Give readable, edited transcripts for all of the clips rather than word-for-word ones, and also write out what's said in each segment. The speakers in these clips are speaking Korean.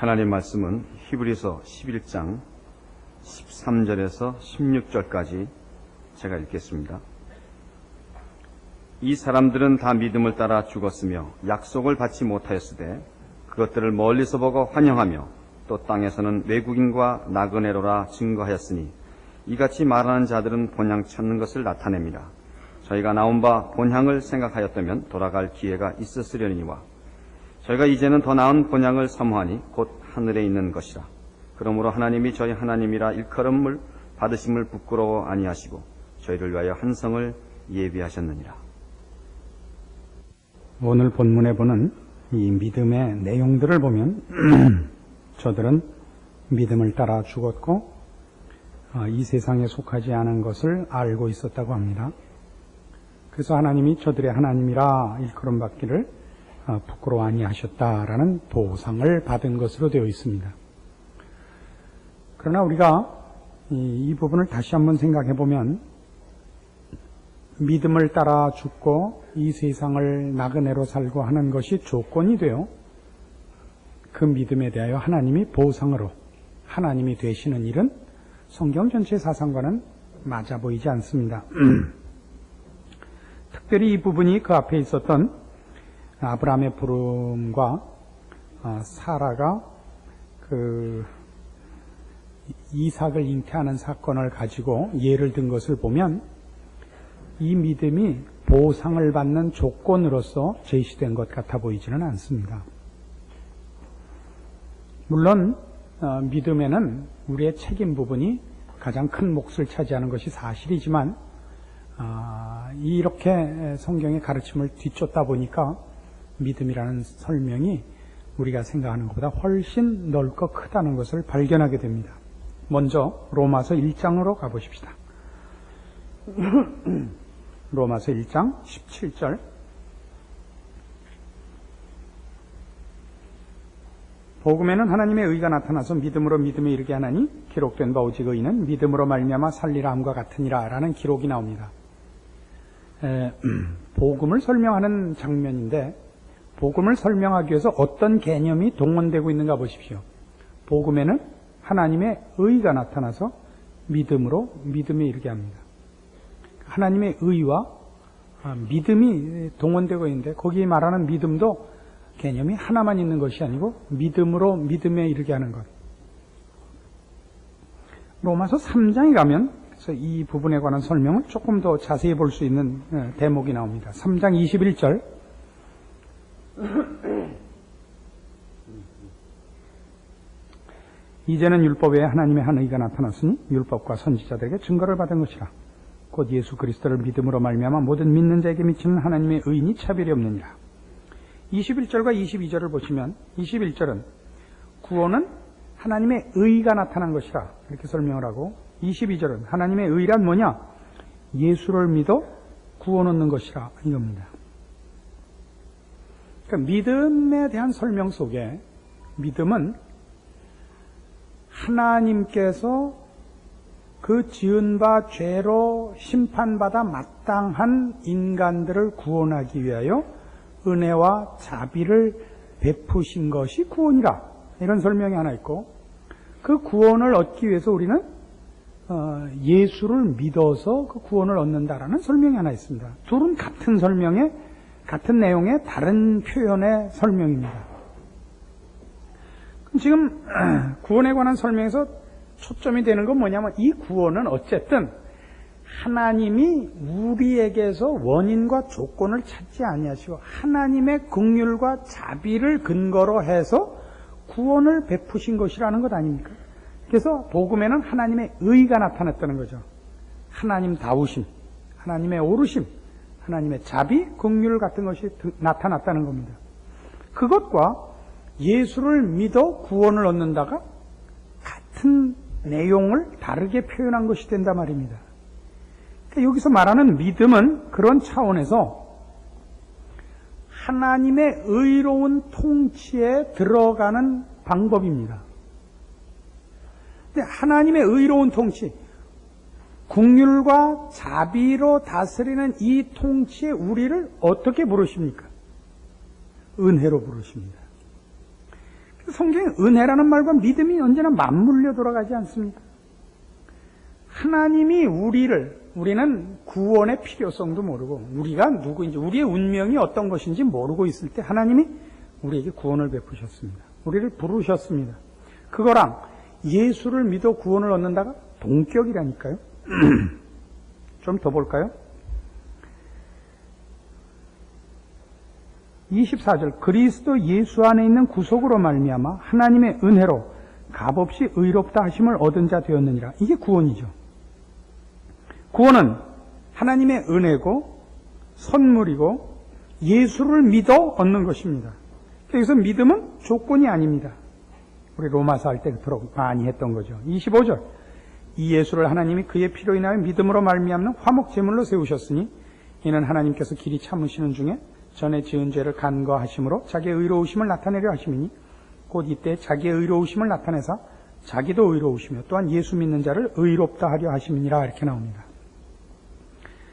하나님 말씀은 히브리서 11장 13절에서 16절까지 제가 읽겠습니다. 이 사람들은 다 믿음을 따라 죽었으며 약속을 받지 못하였으되 그것들을 멀리서 보고 환영하며 또 땅에서는 외국인과 나그네로라 증거하였으니 이같이 말하는 자들은 본향 찾는 것을 나타냅니다. 저희가 나온 바 본향을 생각하였다면 돌아갈 기회가 있었으려니와 저희가 이제는 더 나은 본향을 사모하니 곧 하늘에 있는 것이라. 그러므로 하나님이 저희 하나님이라 일컬음을 받으심을 부끄러워 아니하시고 저희를 위하여 한 성을 예비하셨느니라. 오늘 본문에 보는 이 믿음의 내용들을 보면 저들은 믿음을 따라 죽었고 이 세상에 속하지 않은 것을 알고 있었다고 합니다. 그래서 하나님이 저들의 하나님이라 일컬음 받기를 부끄러워 아니하셨다라는 보상을 받은 것으로 되어 있습니다. 그러나 우리가 이 부분을 다시 한번 생각해 보면 믿음을 따라 죽고 이 세상을 나그네로 살고 하는 것이 조건이 되어 그 믿음에 대하여 하나님이 보상으로 하나님이 되시는 일은 성경 전체 사상과는 맞아 보이지 않습니다. 특별히 이 부분이 그 앞에 있었던 아브라함의 부름과 사라가 그 이삭을 잉태하는 사건을 가지고 예를 든 것을 보면 이 믿음이 보상을 받는 조건으로서 제시된 것 같아 보이지는 않습니다. 물론 믿음에는 우리의 책임 부분이 가장 큰 몫을 차지하는 것이 사실이지만 이렇게 성경의 가르침을 뒤쫓다 보니까 믿음이라는 설명이 우리가 생각하는 것보다 훨씬 넓고 크다는 것을 발견하게 됩니다. 먼저 로마서 1장으로 가보십시다. 로마서 1장 17절. 복음에는 하나님의 의가 나타나서 믿음으로 믿음에 이르게 하나니 기록된 바 오직 의인은 믿음으로 말미암아 살리라 함과 같으니라 라는 기록이 나옵니다. 복음을 설명하는 장면인데 복음을 설명하기 위해서 어떤 개념이 동원되고 있는가 보십시오. 복음에는 하나님의 의가 나타나서 믿음으로 믿음에 이르게 합니다. 하나님의 의와 믿음이 동원되고 있는데 거기에 말하는 믿음도 개념이 하나만 있는 것이 아니고 믿음으로 믿음에 이르게 하는 것. 로마서 3장에 가면 그래서 이 부분에 관한 설명을 조금 더 자세히 볼 수 있는 대목이 나옵니다. 3장 21절. 이제는 율법 외에 하나님의 한 의가 나타났으니 율법과 선지자들에게 증거를 받은 것이라. 곧 예수 그리스도를 믿음으로 말미암아 모든 믿는 자에게 미치는 하나님의 의인이 차별이 없느니라. 21절과 22절을 보시면 21절은 구원은 하나님의 의가 나타난 것이라 이렇게 설명을 하고 22절은 하나님의 의란 뭐냐? 예수를 믿어 구원 얻는 것이라 이겁니다. 그러니까 믿음에 대한 설명 속에 믿음은 하나님께서 그 지은 바 죄로 심판받아 마땅한 인간들을 구원하기 위하여 은혜와 자비를 베푸신 것이 구원이라 이런 설명이 하나 있고 그 구원을 얻기 위해서 우리는 예수를 믿어서 그 구원을 얻는다라는 설명이 하나 있습니다. 둘은 같은 설명에 같은 내용의 다른 표현의 설명입니다. 그럼 지금 구원에 관한 설명에서 초점이 되는 건 뭐냐면 이 구원은 어쨌든 하나님이 우리에게서 원인과 조건을 찾지 아니하시고 하나님의 긍휼과 자비를 근거로 해서 구원을 베푸신 것이라는 것 아닙니까? 그래서 복음에는 하나님의 의가 나타났다는 거죠. 하나님 다우심, 하나님의 오르심, 하나님의 자비, 긍휼 같은 것이 나타났다는 겁니다. 그것과 예수를 믿어 구원을 얻는다가 같은 내용을 다르게 표현한 것이 된단 말입니다. 그러니까 여기서 말하는 믿음은 그런 차원에서 하나님의 의로운 통치에 들어가는 방법입니다. 근데 하나님의 의로운 통치, 긍휼과 자비로 다스리는 이 통치에 우리를 어떻게 부르십니까? 은혜로 부르십니다. 성경에 은혜라는 말과 믿음이 언제나 맞물려 돌아가지 않습니까? 하나님이 우리는 구원의 필요성도 모르고 우리가 누구인지 우리의 운명이 어떤 것인지 모르고 있을 때 하나님이 우리에게 구원을 베푸셨습니다. 우리를 부르셨습니다. 그거랑 예수를 믿어 구원을 얻는다가 동격이라니까요. 좀 더 볼까요? 24절 그리스도 예수 안에 있는 구속으로 말미암아 하나님의 은혜로 값없이 의롭다 하심을 얻은 자 되었느니라. 이게 구원이죠. 구원은 하나님의 은혜고 선물이고 예수를 믿어 얻는 것입니다. 여기서 믿음은 조건이 아닙니다. 우리 로마서 할 때 그토록 많이 했던 거죠. 25절 이 예수를 하나님이 그의 피로 인하여 믿음으로 말미암는 화목 제물로 세우셨으니 이는 하나님께서 길이 참으시는 중에 전에 지은 죄를 간과하심으로 자기의 의로우심을 나타내려 하심이니 곧 이때 자기의 의로우심을 나타내사 자기도 의로우시며 또한 예수 믿는 자를 의롭다 하려 하심이니라 이렇게 나옵니다.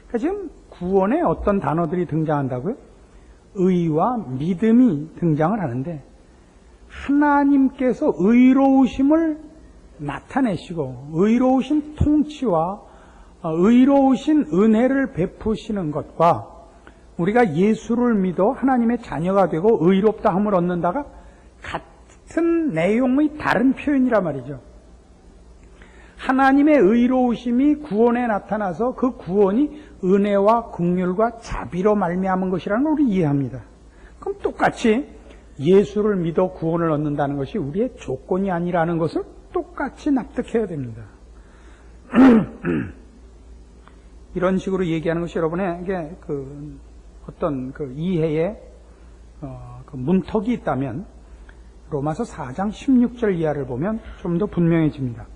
그러니까 지금 구원에 어떤 단어들이 등장한다고요? 의와 믿음이 등장을 하는데 하나님께서 의로우심을 나타내시고 의로우신 통치와 의로우신 은혜를 베푸시는 것과 우리가 예수를 믿어 하나님의 자녀가 되고 의롭다함을 얻는다가 같은 내용의 다른 표현이란 말이죠. 하나님의 의로우심이 구원에 나타나서 그 구원이 은혜와 긍휼과 자비로 말미암은 것이라는 걸 우리 이해합니다. 그럼 똑같이 예수를 믿어 구원을 얻는다는 것이 우리의 조건이 아니라는 것을 똑같이 납득해야 됩니다. 이런 식으로 얘기하는 것이 여러분에게 어떤 이해에 그 문턱이 있다면 로마서 4장 16절 이하를 보면 좀 더 분명해집니다.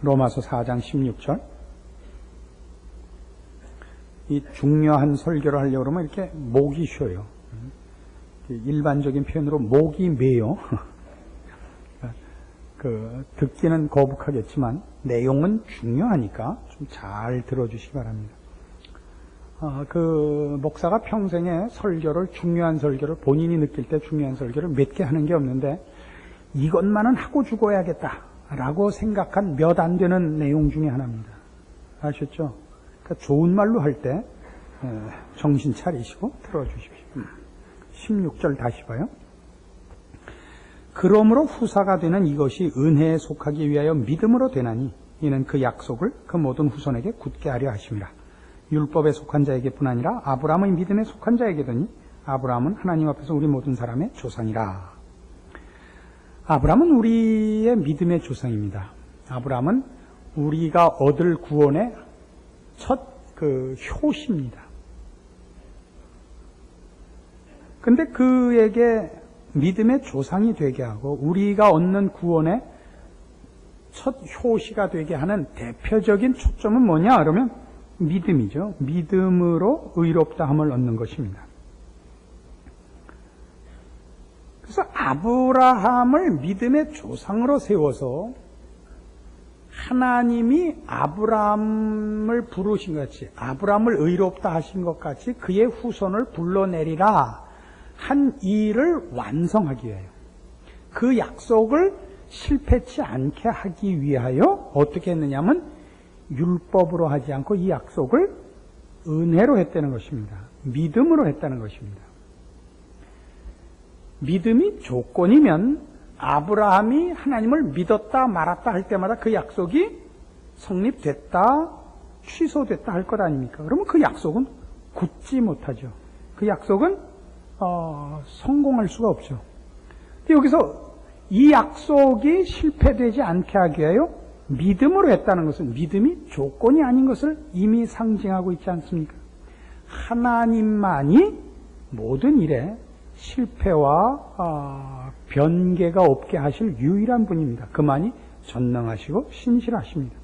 로마서 4장 16절 이 중요한 설교를 하려고 그러면 이렇게 목이 쉬어요. 일반적인 표현으로 목이 메요. 듣기는 거북하겠지만 내용은 중요하니까 좀 잘 들어주시기 바랍니다. 목사가 평생에 중요한 설교를 본인이 느낄 때 중요한 설교를 몇 개 하는 게 없는데 이것만은 하고 죽어야겠다라고 생각한 몇 안 되는 내용 중에 하나입니다. 아셨죠? 그러니까 좋은 말로 할 때 정신 차리시고 들어주십시오. 16절 다시 봐요. 그러므로 후사가 되는 이것이 은혜에 속하기 위하여 믿음으로 되나니 이는 그 약속을 그 모든 후손에게 굳게 하려 하심이라. 율법에 속한 자에게뿐 아니라 아브라함의 믿음에 속한 자에게더니 아브라함은 하나님 앞에서 우리 모든 사람의 조상이라. 아브라함은 우리의 믿음의 조상입니다. 아브라함은 우리가 얻을 구원의 첫 효시입니다. 근데 그에게 믿음의 조상이 되게 하고 우리가 얻는 구원의 첫 효시가 되게 하는 대표적인 초점은 뭐냐? 그러면 믿음이죠. 믿음으로 의롭다함을 얻는 것입니다. 그래서 아브라함을 믿음의 조상으로 세워서 하나님이 아브라함을 부르신 것 같이 아브라함을 의롭다 하신 것 같이 그의 후손을 불러내리라 한 일을 완성하기 위하여 그 약속을 실패치 않게 하기 위하여 어떻게 했느냐면 율법으로 하지 않고 이 약속을 은혜로 했다는 것입니다. 믿음으로 했다는 것입니다. 믿음이 조건이면 아브라함이 하나님을 믿었다 말았다 할 때마다 그 약속이 성립됐다 취소됐다 할 것 아닙니까? 그러면 그 약속은 굳지 못하죠. 그 약속은 성공할 수가 없죠. 근데 여기서 이 약속이 실패되지 않게 하기 위하여 믿음으로 했다는 것은 믿음이 조건이 아닌 것을 이미 상징하고 있지 않습니까? 하나님만이 모든 일에 실패와 변개가 없게 하실 유일한 분입니다. 그만이 전능하시고 신실하십니다.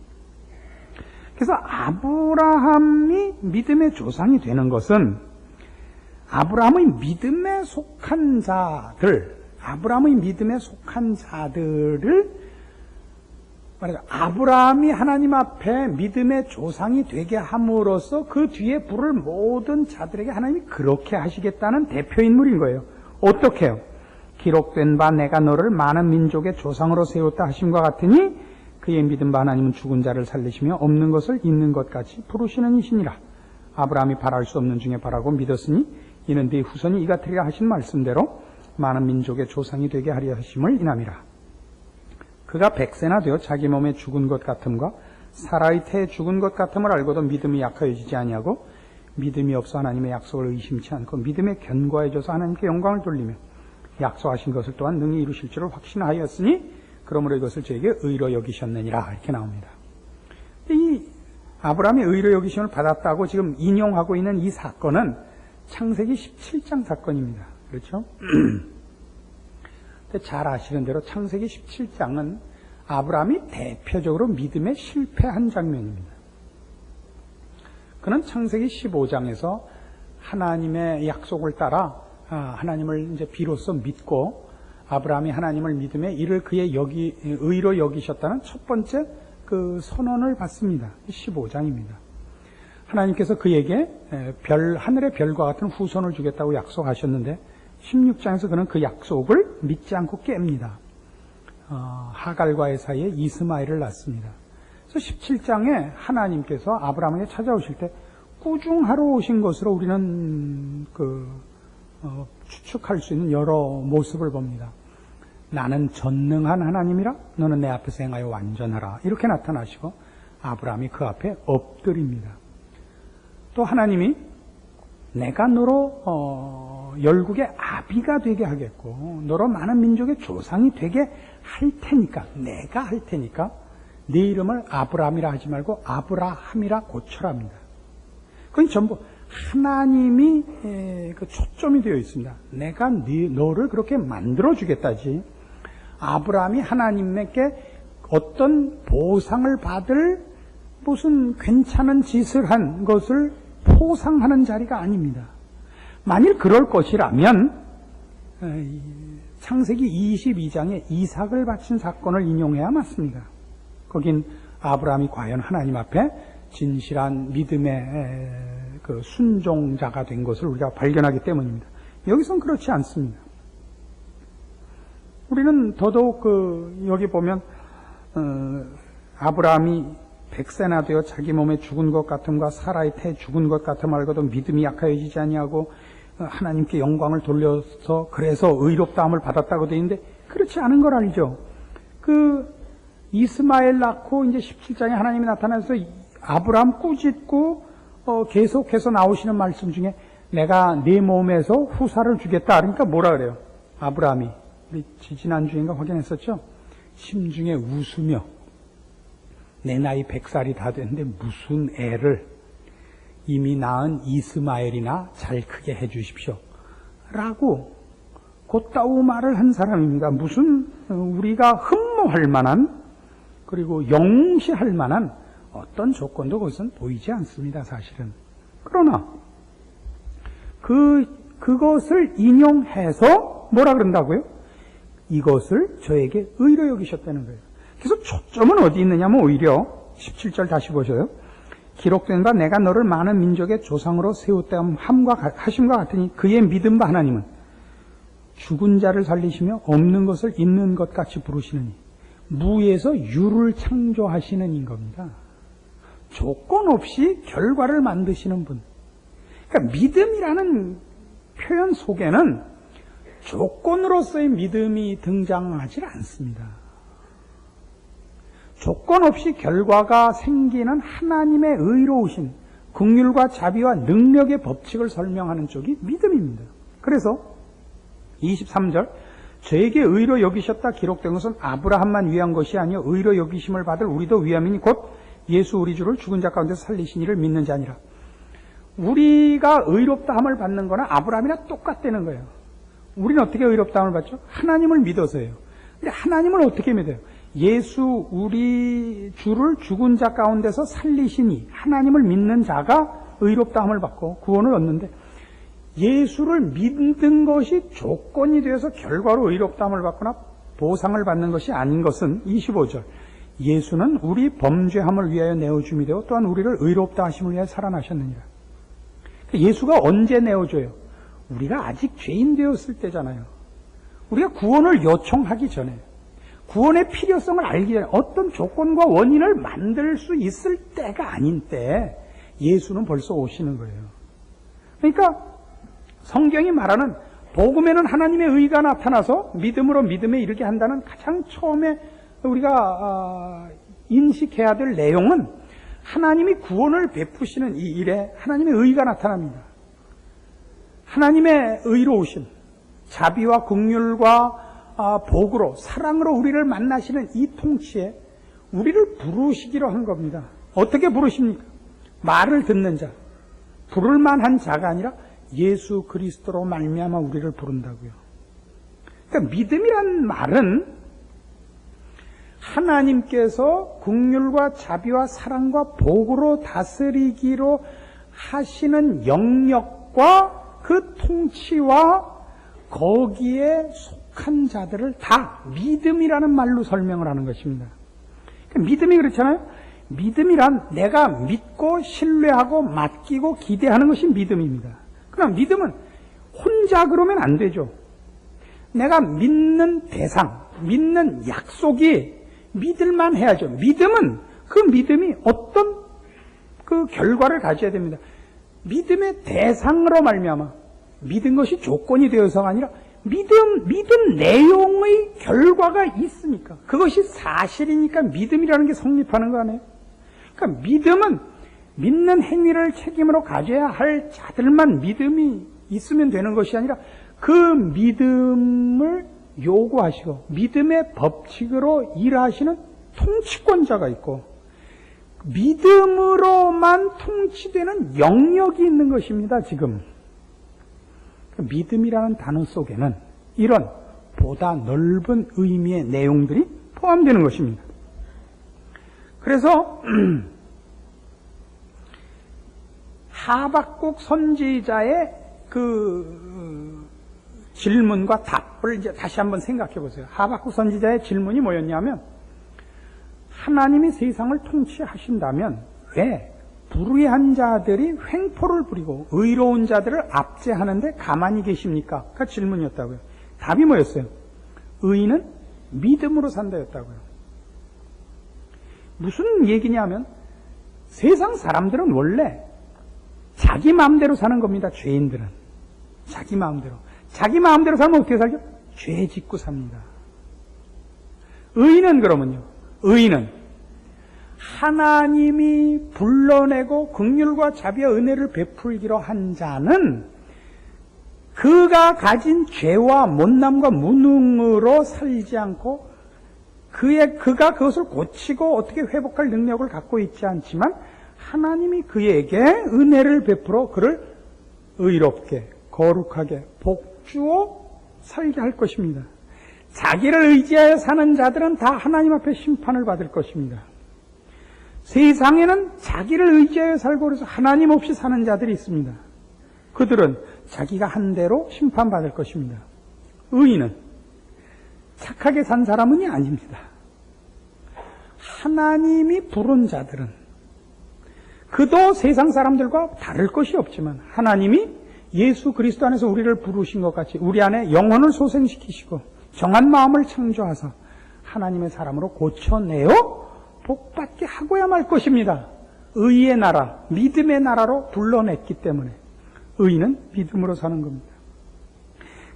그래서 아브라함이 믿음의 조상이 되는 것은 아브라함의 믿음에 속한 자들을 말하자 아브라함이 하나님 앞에 믿음의 조상이 되게 함으로써 그 뒤에 부를 모든 자들에게 하나님이 그렇게 하시겠다는 대표 인물인 거예요. 어떻게요? 기록된 바 내가 너를 많은 민족의 조상으로 세웠다 하심과 같으니 그의 믿음 바 하나님은 죽은 자를 살리시며 없는 것을 있는 것 같이 부르시는 이시니라. 아브라함이 바랄 수 없는 중에 바라고 믿었으니 이는 네 후손이 이같으리라 하신 말씀대로 많은 민족의 조상이 되게 하려 하심을 인함이라. 그가 100세나 되어 자기 몸에 죽은 것 같음과 사라의 태에 죽은 것 같음을 알고도 믿음이 약하여지지 아니하고 믿음이 없어 하나님의 약속을 의심치 않고 믿음에 견고해져서 하나님께 영광을 돌리며 약속하신 것을 또한 능히 이루실 줄을 확신하였으니 그러므로 이것을 저에게 의로 여기셨느니라 이렇게 나옵니다. 이 아브라함이 의로 여기심을 받았다고 지금 인용하고 있는 이 사건은 창세기 17장 사건입니다. 그렇죠? 잘 아시는 대로 창세기 17장은 아브라함이 대표적으로 믿음에 실패한 장면입니다. 그는 창세기 15장에서 하나님의 약속을 따라 하나님을 이제 비로소 믿고 아브라함이 하나님을 믿음에 이를 그의 의로 여기셨다는 첫 번째 그 선언을 받습니다. 15장입니다. 하나님께서 그에게 하늘의 별과 같은 후손을 주겠다고 약속하셨는데 16장에서 그는 그 약속을 믿지 않고 깹니다. 하갈과의 사이에 이스마엘을 낳습니다. 그래서 17장에 하나님께서 아브라함에게 찾아오실 때 꾸중하러 오신 것으로 우리는 추측할 수 있는 여러 모습을 봅니다. 나는 전능한 하나님이라 너는 내 앞에서 행하여 완전하라 이렇게 나타나시고 아브라함이 그 앞에 엎드립니다. 또 하나님이 내가 너로 열국의 아비가 되게 하겠고 너로 많은 민족의 조상이 되게 할 테니까 내가 할 테니까 네 이름을 아브라함이라 하지 말고 아브라함이라 고쳐랍니다. 그건 전부 하나님이 초점이 되어 있습니다. 내가 너를 그렇게 만들어 주겠다지 아브라함이 하나님께 어떤 보상을 받을 무슨 괜찮은 짓을 한 것을 포상하는 자리가 아닙니다. 만일 그럴 것이라면 창세기 22장에 이삭을 바친 사건을 인용해야 맞습니다. 거긴 아브라함이 과연 하나님 앞에 진실한 믿음의 그 순종자가 된 것을 우리가 발견하기 때문입니다. 여기선 그렇지 않습니다. 우리는 더더욱 여기 보면 아브라함이 100세나 되어 자기 몸에 죽은 것 같음과 사라의 태에 죽은 것 같음 알고도 믿음이 약하여지지 아니하고 하나님께 영광을 돌려서 그래서 의롭다함을 받았다고 되어 있는데 그렇지 않은 걸 알죠. 이스마엘 낳고 이제 17장에 하나님이 나타나서 아브라함 꾸짖고 계속해서 나오시는 말씀 중에 내가 네 몸에서 후사를 주겠다. 그러니까 뭐라 그래요? 아브라함이 우리 지난주인가 확인했었죠? 심중에 웃으며 내 나이 100살이 다 됐는데 무슨 애를 이미 낳은 이스마엘이나 잘 크게 해 주십시오. 라고 곧다우 말을 한 사람입니다. 무슨 우리가 흠모할 만한 그리고 영시할 만한 어떤 조건도 거기서는 보이지 않습니다. 사실은. 그러나 그것을 인용해서 뭐라 그런다고요? 이것을 저에게 의로 여기셨다는 거예요. 그래서 초점은 어디 있느냐면 오히려 17절 다시 보셔요. 기록된 바 내가 너를 많은 민족의 조상으로 세웠다 하심과 같으니 그의 믿음 바 하나님은 죽은 자를 살리시며 없는 것을 있는 것 같이 부르시느니 무에서 유를 창조하시는 인 겁니다. 조건 없이 결과를 만드시는 분. 그러니까 믿음이라는 표현 속에는 조건으로서의 믿음이 등장하지 않습니다. 조건 없이 결과가 생기는 하나님의 의로우신 긍휼과 자비와 능력의 법칙을 설명하는 쪽이 믿음입니다. 그래서 23절 저에게 의로 여기셨다 기록된 것은 아브라함만 위한 것이 아니요 의로 여기심을 받을 우리도 위함이니 곧 예수 우리 주를 죽은 자 가운데서 살리신 이를 믿는 자니라. 우리가 의롭다함을 받는 거는 아브라함이랑 똑같다는 거예요. 우리는 어떻게 의롭다함을 받죠? 하나님을 믿어서요. 근데 하나님을 어떻게 믿어요? 예수 우리 주를 죽은 자 가운데서 살리시니 하나님을 믿는 자가 의롭다함을 받고 구원을 얻는데 예수를 믿는 것이 조건이 되어서 결과로 의롭다함을 받거나 보상을 받는 것이 아닌 것은 25절 예수는 우리 범죄함을 위하여 내어줌이 되고 또한 우리를 의롭다 하심을 위하여 살아나셨느니라. 예수가 언제 내어줘요? 우리가 아직 죄인 되었을 때잖아요. 우리가 구원을 요청하기 전에, 구원의 필요성을 알기 전에, 어떤 조건과 원인을 만들 수 있을 때가 아닌 때 예수는 벌써 오시는 거예요. 그러니까 성경이 말하는 복음에는 하나님의 의가 나타나서 믿음으로 믿음에 이르게 한다는 가장 처음에 우리가 인식해야 될 내용은 하나님이 구원을 베푸시는 이 일에 하나님의 의가 나타납니다. 하나님의 의로우심, 자비와 긍휼과 복으로, 사랑으로 우리를 만나시는 이 통치에 우리를 부르시기로 한 겁니다. 어떻게 부르십니까? 말을 듣는 자, 부를 만한 자가 아니라 예수 그리스도로 말미암아 우리를 부른다고요. 그러니까 믿음이란 말은 하나님께서 긍휼과 자비와 사랑과 복으로 다스리기로 하시는 영역과 그 통치와 거기에 속한 자들을 다 믿음이라는 말로 설명을 하는 것입니다. 그러니까 믿음이 그렇잖아요. 믿음이란 내가 믿고 신뢰하고 맡기고 기대하는 것이 믿음입니다. 그러나 믿음은 혼자 그러면 안 되죠. 내가 믿는 대상, 믿는 약속이 믿을만 해야죠. 믿음은 그 믿음이 어떤 그 결과를 가져야 됩니다. 믿음의 대상으로 말미암아 믿은 것이 조건이 되어서가 아니라 믿은 내용의 결과가 있으니까 그것이 사실이니까 믿음이라는 게 성립하는 거 아니에요? 그러니까 믿음은 믿는 행위를 책임으로 가져야 할 자들만 믿음이 있으면 되는 것이 아니라 그 믿음을 요구하시고 믿음의 법칙으로 일하시는 통치권자가 있고 믿음으로만 통치되는 영역이 있는 것입니다. 지금 믿음이라는 단어 속에는 이런 보다 넓은 의미의 내용들이 포함되는 것입니다. 그래서 하박국 선지자의 그 질문과 답을 이제 다시 한번 생각해 보세요. 하박국 선지자의 질문이 뭐였냐면 하나님이 세상을 통치하신다면 왜 불의한 자들이 횡포를 부리고 의로운 자들을 압제하는데 가만히 계십니까? 그 질문이었다고요. 답이 뭐였어요? 의인은 믿음으로 산다였다고요. 무슨 얘기냐면 세상 사람들은 원래 자기 마음대로 사는 겁니다. 죄인들은 자기 마음대로 살면 어떻게 살죠? 죄 짓고 삽니다. 의인은 그러면요, 의인은 하나님이 불러내고 긍휼과 자비와 은혜를 베풀기로 한 자는 그가 가진 죄와 못남과 무능으로 살지 않고 그가 그것을 고치고 어떻게 회복할 능력을 갖고 있지 않지만 하나님이 그에게 은혜를 베풀어 그를 의롭게 거룩하게 복주어 살게 할 것입니다. 자기를 의지하여 사는 자들은 다 하나님 앞에 심판을 받을 것입니다. 세상에는 자기를 의지하여 살고 그래서 하나님 없이 사는 자들이 있습니다. 그들은 자기가 한 대로 심판받을 것입니다. 의인은 착하게 산 사람은 아닙니다. 하나님이 부른 자들은 그도 세상 사람들과 다를 것이 없지만 하나님이 예수 그리스도 안에서 우리를 부르신 것 같이 우리 안에 영혼을 소생시키시고 정한 마음을 창조하사 하나님의 사람으로 고쳐내어 복받게 하고야 말 것입니다. 의의 나라, 믿음의 나라로 불러냈기 때문에 의인은 믿음으로 사는 겁니다.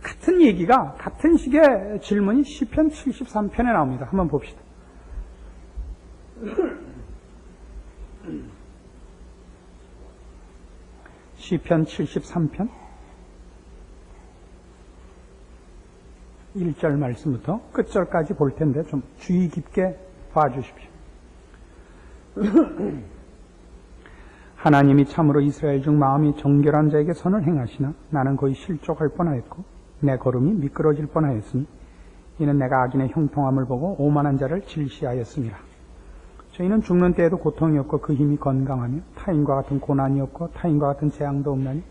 같은 얘기가 같은 식의 질문이 시편 73편에 나옵니다. 한번 봅시다. 시편 73편 1절 말씀부터 끝절까지 볼 텐데 좀 주의 깊게 봐주십시오. 하나님이 참으로 이스라엘 중 마음이 정결한 자에게 선을 행하시나 나는 거의 실족할 뻔하였고 내 걸음이 미끄러질 뻔하였으니 이는 내가 악인의 형통함을 보고 오만한 자를 질시하였습니다. 저희는 죽는 때에도 고통이 없고 그 힘이 건강하며 타인과 같은 고난이 없고 타인과 같은 재앙도 없나니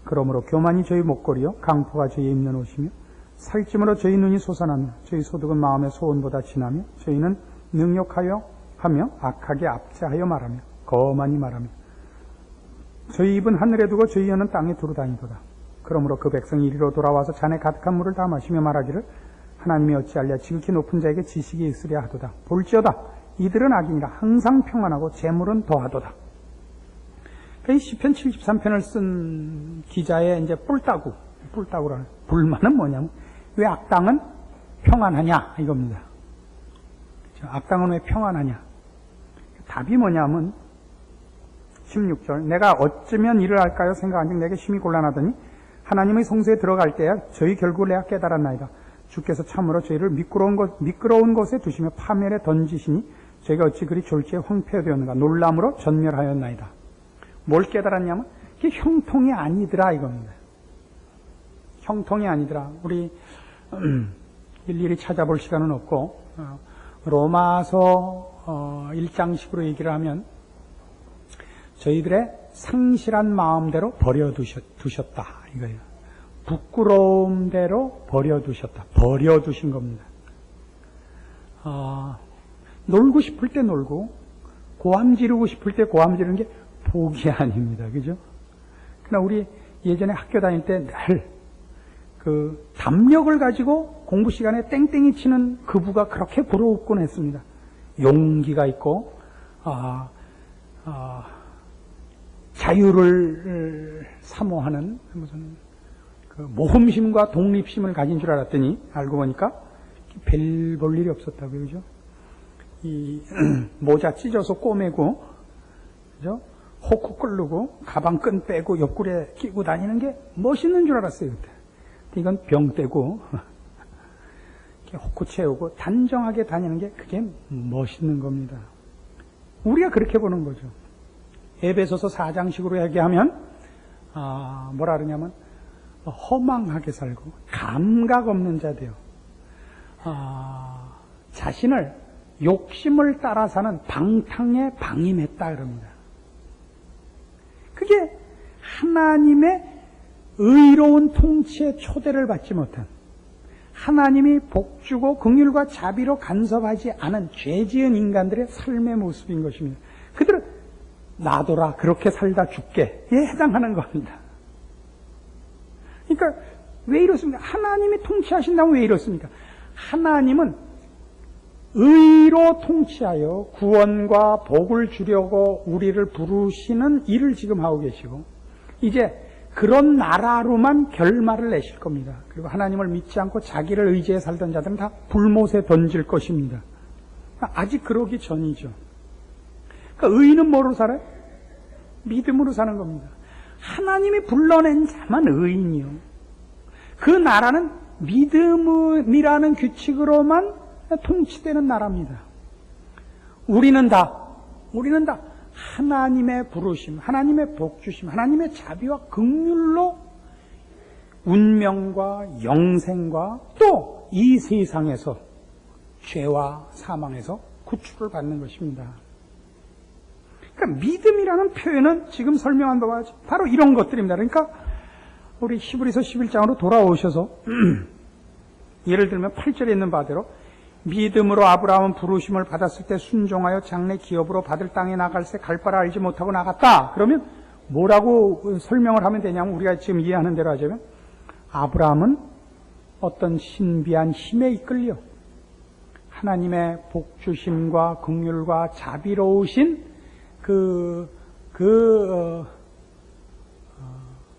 그러므로 교만이 저희 목걸이요 강포가 저희 입는 옷이며 살찜으로 저희 눈이 솟아나며 저희 소득은 마음의 소원보다 진하며 저희는 능욕하여 하며 악하게 압제하여 말하며 거만히 말하며 저희 입은 하늘에 두고 저희 혀는 땅에 두루 다니도다. 그러므로 그 백성이 이리로 돌아와서 잔에 가득한 물을 다 마시며 말하기를 하나님이 어찌하랴 지극히 높은 자에게 지식이 있으랴 하도다. 볼지어다 이들은 악인이라 항상 평안하고 재물은 더하도다. 이 시편 73편을 쓴 기자의 이제 뿔따구라는 불만은 뭐냐면 왜 악당은 평안하냐 이겁니다. 악당은 왜 평안하냐? 답이 뭐냐면 16절 내가 어쩌면 이를 할까요 생각한즉 내게 심히 곤란하더니 하나님의 성소에 들어갈 때야 저희 결국을 내가 깨달았나이다. 주께서 참으로 저희를 미끄러운 곳에 두시며 파멸에 던지시니 저희가 어찌 그리 졸지에 황폐되었는가 놀람으로 전멸하였나이다. 뭘 깨달았냐면 이게 형통이 아니더라 이겁니다. 형통이 아니더라. 우리 일일이 찾아볼 시간은 없고 로마서 1장식으로 얘기를 하면 저희들의 상실한 마음대로 버려두셨다 이거예요. 부끄러움대로 버려두셨다. 버려두신 겁니다. 놀고 싶을 때 놀고 고함 지르고 싶을 때 고함 지르는 게 복이 아닙니다. 그죠? 그러나 우리 예전에 학교 다닐 때 늘 그 담력을 가지고 공부 시간에 땡땡이 치는 그 부가 그렇게 부러웠곤 했습니다. 용기가 있고 자유를 사모하는 무슨 그 모험심과 독립심을 가진 줄 알았더니 알고 보니까 별 볼 일이 없었다고요. 그죠? 이 모자 찢어서 꼬매고 그죠? 호쿠 끌르고 가방 끈 빼고 옆구리에 끼고 다니는 게 멋있는 줄 알았어요. 그때. 이건 병 떼고 호쿠 채우고 단정하게 다니는 게 그게 멋있는 겁니다. 우리가 그렇게 보는 거죠. 에베소서 4장식으로 얘기하면 뭐라 그러냐면 허망하게 살고 감각 없는 자되요. 자신을 욕심을 따라 사는 방탕에 방임했다 그럽니다. 그게 하나님의 의로운 통치의 초대를 받지 못한 하나님이 복주고 긍휼과 자비로 간섭하지 않은 죄 지은 인간들의 삶의 모습인 것입니다. 그들은 놔둬라 그렇게 살다 죽게에 해당하는 겁니다. 그러니까 왜 이렇습니까? 하나님이 통치하신다면 왜 이렇습니까? 하나님은 의로 통치하여 구원과 복을 주려고 우리를 부르시는 일을 지금 하고 계시고 이제 그런 나라로만 결말을 내실 겁니다. 그리고 하나님을 믿지 않고 자기를 의지해 살던 자들은 다 불못에 던질 것입니다. 아직 그러기 전이죠. 그러니까 의인은 뭐로 살아요? 믿음으로 사는 겁니다. 하나님이 불러낸 자만 의인이요. 그 나라는 믿음이라는 규칙으로만 통치되는 나라입니다. 우리는 다 하나님의 부르심, 하나님의 복주심, 하나님의 자비와 긍휼로 운명과 영생과 또 이 세상에서 죄와 사망에서 구출을 받는 것입니다. 그러니까 믿음이라는 표현은 지금 설명한 바와 바로 이런 것들입니다. 그러니까 우리 히브리서 11장으로 돌아오셔서 예를 들면 8절에 있는 바대로 믿음으로 아브라함은 부르심을 받았을 때 순종하여 장래 기업으로 받을 땅에 나갈새 갈 바를 알지 못하고 나갔다. 그러면 뭐라고 설명을 하면 되냐면 우리가 지금 이해하는 대로 하자면 아브라함은 어떤 신비한 힘에 이끌려 하나님의 복주심과 긍휼과 자비로우신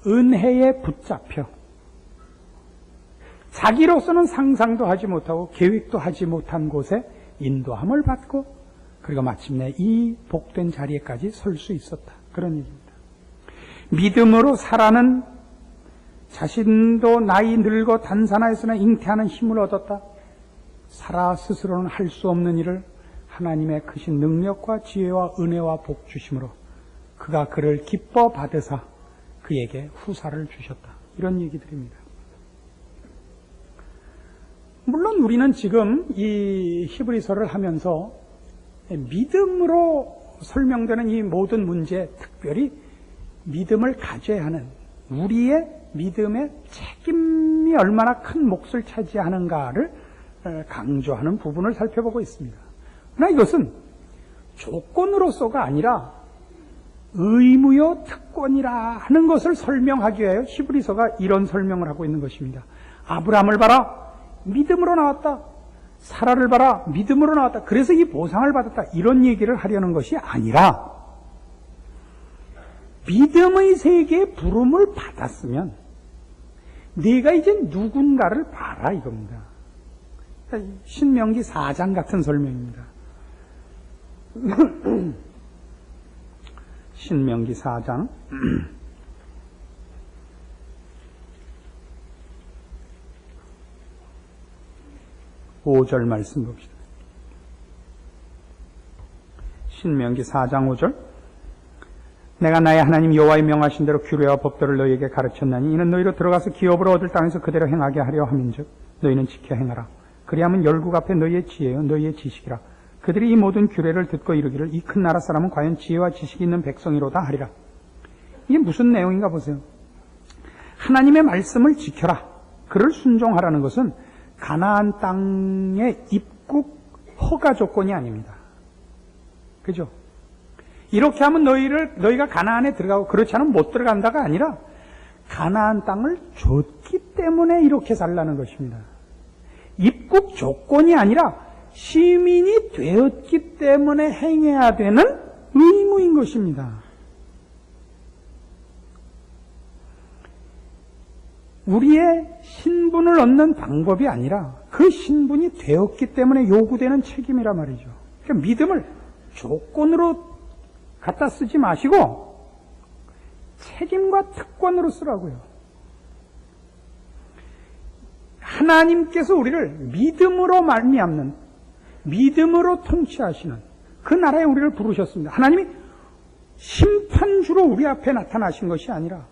은혜에 붙잡혀 자기로서는 상상도 하지 못하고 계획도 하지 못한 곳에 인도함을 받고 그리고 마침내 이 복된 자리에까지 설 수 있었다. 그런 얘기입니다. 믿음으로 살아는 자신도 나이 늙어 단산하였으나 잉태하는 힘을 얻었다. 살아 스스로는 할 수 없는 일을 하나님의 크신 능력과 지혜와 은혜와 복주심으로 그가 그를 기뻐 받으사 그에게 후사를 주셨다. 이런 얘기들입니다. 물론 우리는 지금 이 히브리서를 하면서 믿음으로 설명되는 이 모든 문제에 특별히 믿음을 가져야 하는 우리의 믿음의 책임이 얼마나 큰 몫을 차지하는가를 강조하는 부분을 살펴보고 있습니다. 그러나 이것은 조건으로서가 아니라 의무요 특권이라 하는 것을 설명하기 위하여 히브리서가 이런 설명을 하고 있는 것입니다. 아브라함을 봐라, 믿음으로 나왔다. 사라를 봐라, 믿음으로 나왔다. 그래서 이 보상을 받았다. 이런 얘기를 하려는 것이 아니라 믿음의 세계에 부름을 받았으면 네가 이제 누군가를 봐라 이겁니다. 신명기 4장 같은 설명입니다. 신명기 4장 5절 말씀 봅시다. 신명기 4장 5절. 내가 나의 하나님 여호와의 명하신 대로 규례와 법도를 너희에게 가르쳤나니 이는 너희로 들어가서 기업으로 얻을 땅에서 그대로 행하게 하려 함인즉 너희는 지켜 행하라. 그리하면 열국 앞에 너희의 지혜요 너희의 지식이라. 그들이 이 모든 규례를 듣고 이르기를 이 큰 나라 사람은 과연 지혜와 지식이 있는 백성이로다 하리라. 이게 무슨 내용인가 보세요. 하나님의 말씀을 지켜라. 그를 순종하라는 것은 가나안 땅의 입국 허가 조건이 아닙니다. 그죠? 이렇게 하면 너희가 가나안에 들어가고 그렇지 않으면 못 들어간다가 아니라 가나안 땅을 줬기 때문에 이렇게 살라는 것입니다. 입국 조건이 아니라 시민이 되었기 때문에 행해야 되는 의무인 것입니다. 우리의 신분을 얻는 방법이 아니라 그 신분이 되었기 때문에 요구되는 책임이란 말이죠. 그러니까 믿음을 조건으로 갖다 쓰지 마시고 책임과 특권으로 쓰라고요. 하나님께서 우리를 믿음으로 말미암는, 믿음으로 통치하시는 그 나라에 우리를 부르셨습니다. 하나님이 심판주로 우리 앞에 나타나신 것이 아니라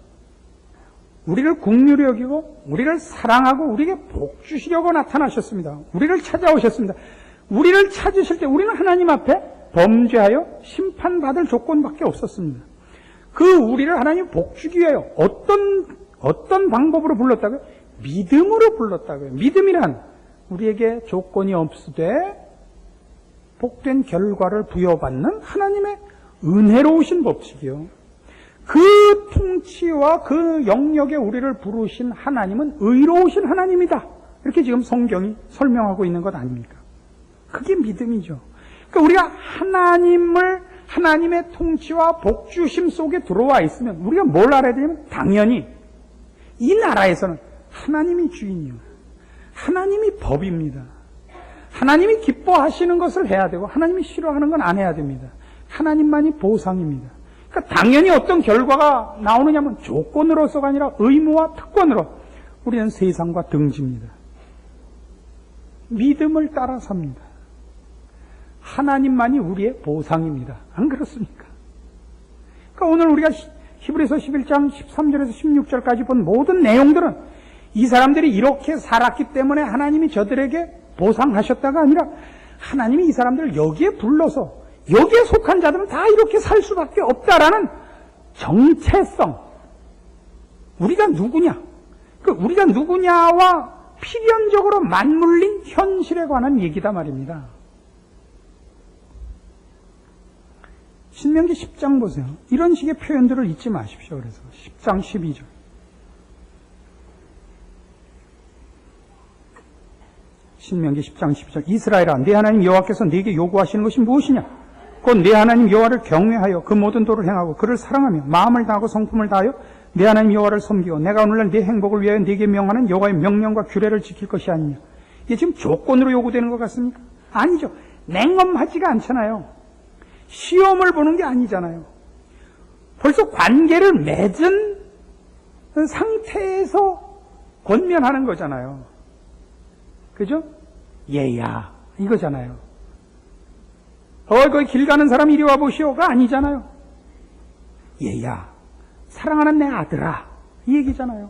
우리를 긍휼히 여기고 우리를 사랑하고 우리에게 복 주시려고 나타나셨습니다. 우리를 찾아오셨습니다. 우리를 찾으실 때 우리는 하나님 앞에 범죄하여 심판받을 조건밖에 없었습니다. 그 우리를 하나님 복 주기 위하여 어떤 방법으로 불렀다고요? 믿음으로 불렀다고요. 믿음이란 우리에게 조건이 없으되 복된 결과를 부여받는 하나님의 은혜로우신 법칙이요. 그 통치와 그 영역에 우리를 부르신 하나님은 의로우신 하나님이다. 이렇게 지금 성경이 설명하고 있는 것 아닙니까? 그게 믿음이죠. 그러니까 우리가 하나님의 통치와 복주심 속에 들어와 있으면 우리가 뭘 알아야 되냐면 당연히 이 나라에서는 하나님이 주인이요. 하나님이 법입니다. 하나님이 기뻐하시는 것을 해야 되고 하나님이 싫어하는 건 안 해야 됩니다. 하나님만이 보상입니다. 그러니까 당연히 어떤 결과가 나오느냐면 조건으로서가 아니라 의무와 특권으로 우리는 세상과 등집니다. 믿음을 따라 삽니다. 하나님만이 우리의 보상입니다. 안 그렇습니까? 그러니까 오늘 우리가 히브리서 11장 13절에서 16절까지 본 모든 내용들은 이 사람들이 이렇게 살았기 때문에 하나님이 저들에게 보상하셨다가 아니라 하나님이 이 사람들을 여기에 불러서 여기에 속한 자들은 다 이렇게 살 수밖에 없다라는 정체성. 우리가 누구냐? 우리가 누구냐와 필연적으로 맞물린 현실에 관한 얘기다 말입니다. 신명기 10장 보세요. 이런 식의 표현들을 잊지 마십시오. 그래서 10장 12절. 신명기 10장 12절. 이스라엘아, 네 하나님 여호와께서 네게 요구하시는 것이 무엇이냐? 곧 네 하나님 여호와를 경외하여 그 모든 도를 행하고 그를 사랑하며 마음을 다하고 성품을 다하여 네 하나님 여호와를 섬기고 내가 오늘날 네 행복을 위하여 네게 명하는 여호와의 명령과 규례를 지킬 것이 아니냐. 이게 지금 조건으로 요구되는 것 같습니까? 아니죠. 냉엄하지가 않잖아요. 시험을 보는 게 아니잖아요. 벌써 관계를 맺은 상태에서 권면하는 거잖아요. 그죠? 얘야 이거잖아요. 거기 길 가는 사람 이리 와보시오가 아니잖아요. 얘야 사랑하는 내 아들아 이 얘기잖아요.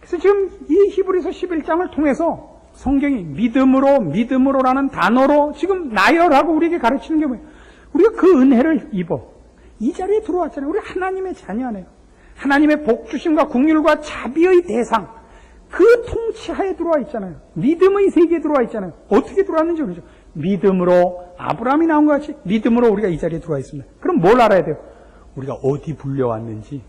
그래서 지금 이 히브리서 11장을 통해서 성경이 믿음으로라는 단어로 지금 나열하고 우리에게 가르치는 게 뭐예요? 우리가 그 은혜를 입어 이 자리에 들어왔잖아요. 우리 하나님의 자녀네요. 하나님의 복 주심과 긍휼과 자비의 대상, 그 통치 통치하에 들어와 있잖아요. 믿음의 세계에 들어와 있잖아요. 어떻게 들어왔는지 모르죠. 믿음으로 아브라함이 나온 것 같이 믿음으로 우리가 이 자리에 들어와 있습니다. 그럼 뭘 알아야 돼요? 우리가 어디 불려왔는지,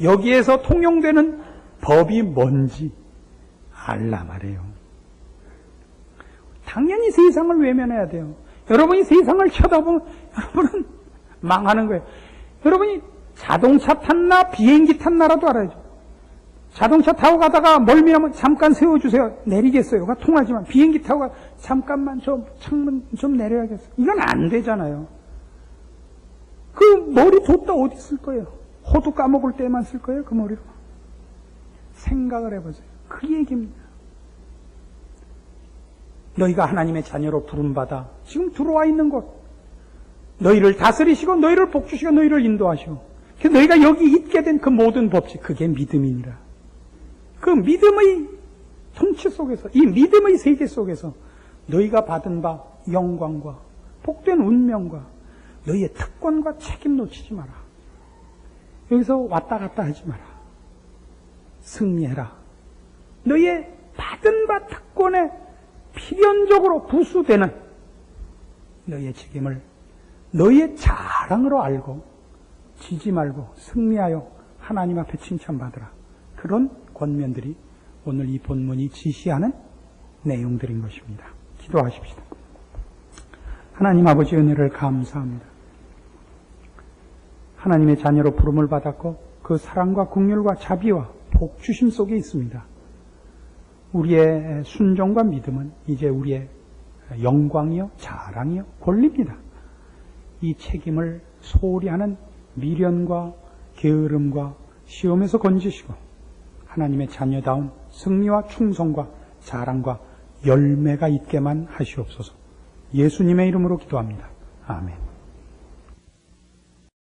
여기에서 통용되는 법이 뭔지 알라 말이에요. 당연히 세상을 외면해야 돼요. 여러분이 세상을 쳐다보면 여러분은 망하는 거예요. 여러분이 자동차 탔나 비행기 탔나라도 알아야죠. 자동차 타고 가다가 멀미하면 잠깐 세워주세요. 내리겠어요가 통하지만 비행기 타고 가 잠깐만 창문 좀 내려야겠어요. 이건 안 되잖아요. 그 머리 뒀다 어디 쓸 거예요? 호두 까먹을 때만 쓸 거예요? 그 머리로. 생각을 해보세요. 그 얘기입니다. 너희가 하나님의 자녀로 부름받아 지금 들어와 있는 곳, 너희를 다스리시고 너희를 복주시고 너희를 인도하시고, 그래서 너희가 여기 있게 된 그 모든 법칙, 그게 믿음이니라. 그 믿음의 통치 속에서, 이 믿음의 세계 속에서 너희가 받은 바 영광과 복된 운명과 너희의 특권과 책임 놓치지 마라. 여기서 왔다 갔다 하지 마라. 승리해라. 너희의 받은 바 특권에 필연적으로 부수되는 너희의 책임을 너희의 자랑으로 알고 지지 말고 승리하여 하나님 앞에 칭찬받으라. 그런 권면들이 오늘 이 본문이 지시하는 내용들인 것입니다. 기도하십시다. 하나님 아버지 은혜를 감사합니다. 하나님의 자녀로 부름을 받았고 그 사랑과 긍휼과 자비와 복주심 속에 있습니다. 우리의 순종과 믿음은 이제 우리의 영광이요 자랑이요 권리입니다. 이 책임을 소홀히 하는 미련과 게으름과 시험에서 건지시고 하나님의 자녀다운 승리와 충성과 자랑과 열매가 있게만 하시옵소서. 예수님의 이름으로 기도합니다. 아멘.